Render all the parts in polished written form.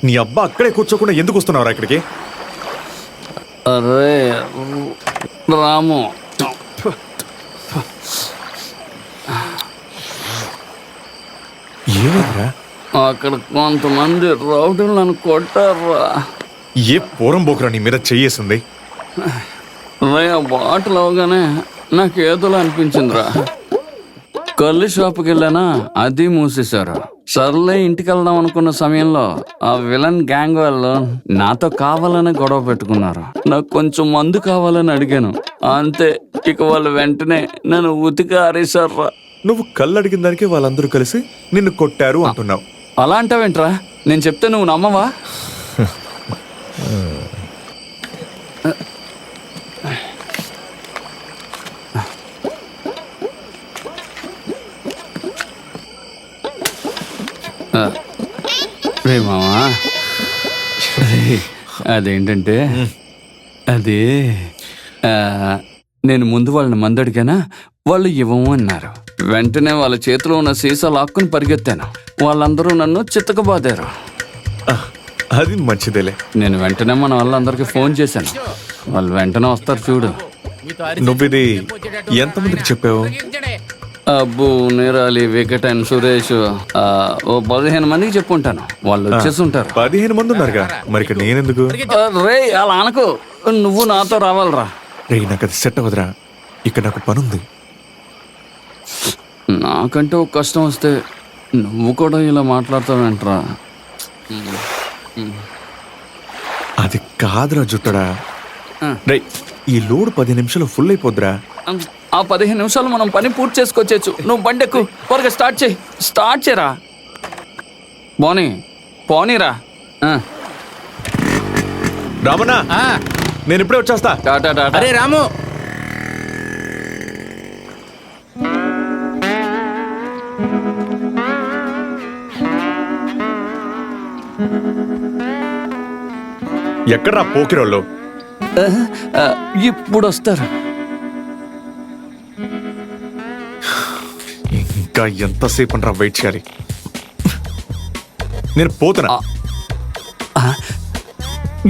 నీ అబ్బా అక్కడే కూర్చోకుండా ఎందుకు వస్తున్నావురా ఇక్కడికి? అరే రాము, ఏమైందిరా? అక్కడ కొంతమంది రౌడీలు నన్ను కొట్టారా. ఏ పూరం బోకురా నీ మీద చెయ్యేసింది? రే ఆ బాటిల్ అవగానే నాకు ఏదోలా అనిపించిందిరా. కళ్ళు షాప్కి వెళ్ళానా, అది మూసేశారు. సర్లే ఇంటికి వెళ్దాం అనుకున్న సమయంలో ఆ విలన్ గ్యాంగ్ వాళ్ళు నాతో కావాలని గొడవ పెట్టుకున్నారు. నాకు కొంచెం మందు కావాలని అడిగాను, అంతే. ఇక వాళ్ళు వెంటనే నన్ను ఉతికి ఆరేశారా. నువ్వు కళ్ళు అడిగిన దానికి వాళ్ళందరూ కలిసి నిన్ను కొట్టారు అంటున్నావు. అలా అంటావేంట్రా? నేను చెప్తే నువ్వు నమ్మవా? రే మామా, అదేంటంటే అది నేను ముందు వాళ్ళని మందు అడిగానా, వాళ్ళు ఇవ్వము అన్నారు. వెంటనే వాళ్ళ చేతిలో ఉన్న సీసా లాక్కుని పరిగెత్తాను. వాళ్ళందరూ నన్ను చిత్తకబాదారు. అది మంచిదేలే. నేను వెంటనే మన వాళ్ళందరికీ ఫోన్ చేశాను. వాళ్ళు వెంటనే వస్తారు చూడు. నువ్విది ఎంతమందికి చెప్పావు? అబ్బు, నీరాలి, వికెట్ అండ్ సురేష్, ఓ 15 మందికి చెప్పుంటాను. వాళ్ళు వచ్చేసి ఉంటారు. 15 మంది ఉన్నారుగా, మరి ఇక్కడ నేనెందుకు? రే అలా అనకు, నువ్వు నాతో రావాలరా. రే నాకు అది సెట్ అవ్వదురా, ఇక్కడ నాకు పనుంది. నాకంటే ఒక కష్టం వస్తే నువ్వు కూడా ఇలా మాట్లాడతావేంట్రా? అది కాదురా జుట్టడా. రే ఈ లోడ్ 10 నిమిషాలు ఫుల్ అయిపోద్దిరా. ఆ 15 నిమిషాలు మనం పని పూర్తి చేసుకొచ్చేచ్చు. నువ్వు బండెక్కు, త్వరగా స్టార్ట్ చేయరా. పోనీరా. రామన్నా, నేను ఇప్పుడే వచ్చేస్తా. టాటా. అరే రాము, ఎక్కడ్రా పోకిరోళ్ళు? ఇప్పుడు వస్తారు. ఇంకా ఎంతసేపు అంటారా వెయిట్ చేయాలి? నేను పోతున్నా.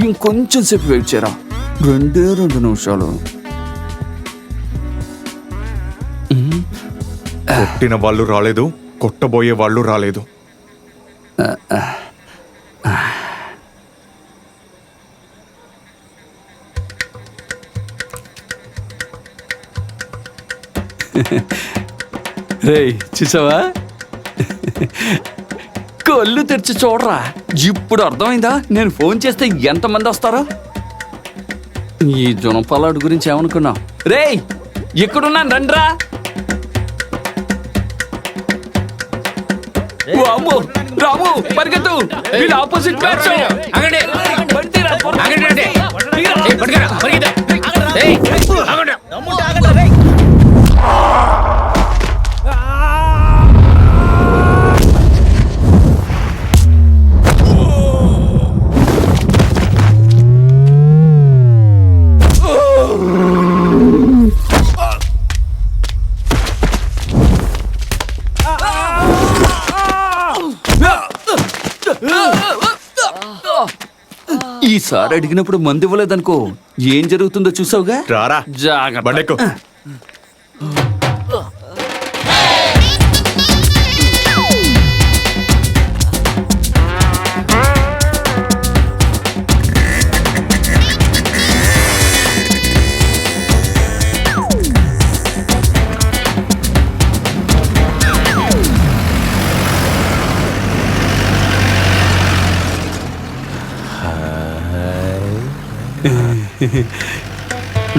ఇంకొంచెం సేపు వెయిట్ చేయరా. 2 నిమిషాలు. కొట్టిన వాళ్ళు రాలేదు, కొట్టబోయే వాళ్ళు రాలేదు. రేయ్ చూసావా, కళ్ళు తెరిచి చూడరా. ఇప్పుడు అర్థమైందా నేను ఫోన్ చేస్తే ఎంతమంది వస్తారో? ఈ జునపాలాడు గురించి ఏమనుకున్నావు? రేయ్ ఎక్కడున్నాను రండ్రా. రాము పరిగెత్తు, వీళ్ళు ఆపోజిట్ బ్యాచ్. ఈసారి అడిగినప్పుడు మందు ఇవ్వలేదనుకో, ఏం జరుగుతుందో చూసావుగా. రారా, జాగ్రత్త.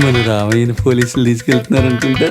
మన రామయ్యని పోలీసులు తీసుకెళ్తున్నారనుకుంటా.